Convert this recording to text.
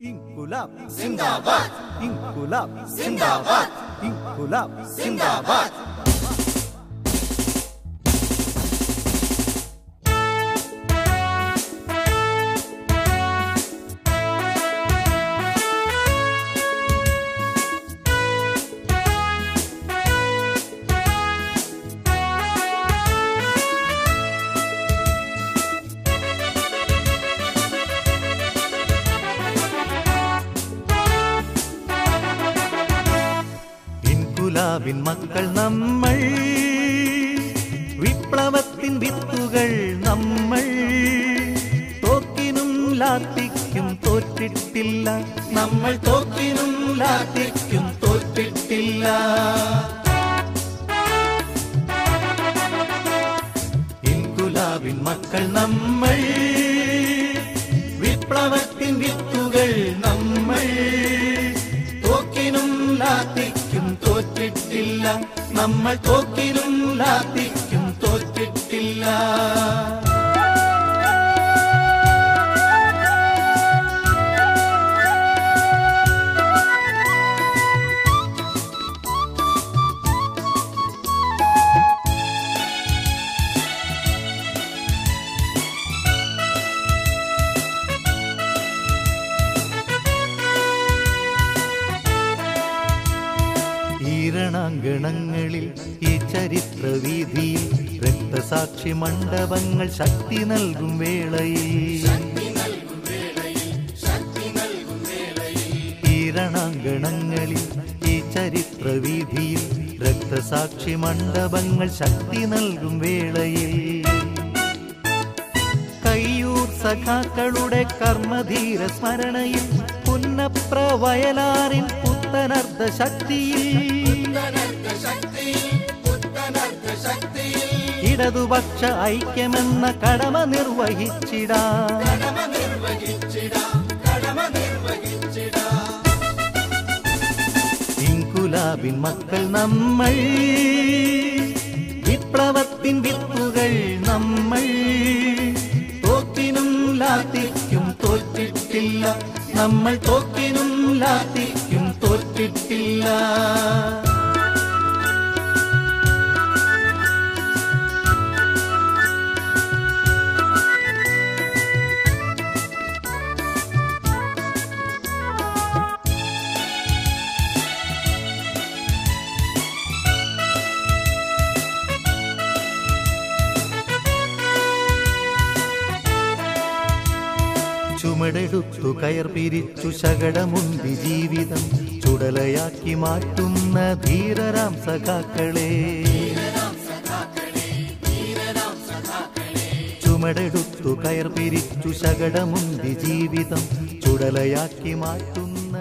इंकुलाब जिंदाबाद, इंकुलाब जिंदाबाद, इंकुलाब जिंदाबाद। ഇൻകുലാബിൻ മക്കൾ നമ്മൾ, വിപ്ലവത്തിൻ വിത്തുകൾ നമ്മൾ. തോക്കിനും ലാത്തിക്കും തോറ്റിട്ടില്ല, നമ്മൾ തോക്കിനും ലാത്തിക്കും തോറ്റിട്ടില്ല. ഇൻകുലാബിൻ മക്കൾ നമ്മൾ, വിപ്ലവത്തിൻ വിത്തുകൾ നമ്മൾ. തോക്കിനും ലാത്തിക്കും തോറ്റിട്ടില്ല, നമ്മൾ തോക്കിനും ലാത്തിക്കും തോറ്റിട്ടില്ല. ഈരണാങ്കണങ്ങളിൽ ഈ ചരിത്രവീതിയിൽ രക്തസാക്ഷി മണ്ഡപങ്ങൾ ശക്തി നൽകും വേളയിൽ, ഈരണാങ്കണങ്ങളിൽ ഈ ചരിത്രവീതിയിൽ രക്തസാക്ഷി മണ്ഡപങ്ങൾ ശക്തി നൽകും വേളയിൽ. കയ്യൂർ സഖാക്കളുടെ കർമ്മധീര സ്മരണയിൽ പുന്നപ്ര വയലാറിൻ പുത്തനർദ്ധ ശക്തിയിൽ, ഇടതുപക്ഷ ഐക്യമെന്ന കടമ നിർവഹിച്ചിടാം. ഇൻകുലാബിൻ മക്കൾ നമ്മൾ, വിപ്ലവത്തിൻ വിത്തുകൾ നമ്മൾ. തോക്കിനും ലാത്തിക്കും തോറ്റിട്ടില്ല, നമ്മൾ തോക്കിനും ലാത്തിക്കും തോറ്റിട്ടില്ല. ചുമടെടുത്തു കയർ പിരിച്ചു ശകടമുന്തി ജീവിതം ചുടലയാക്കി മാറ്റുന്ന ധീരരാം സഖാക്കളെ. ചുമടെടുത്തു കയർ പിരിച്ചു ശകടമുന്തി ജീവിതം ചുടലയാക്കി മാറ്റുന്ന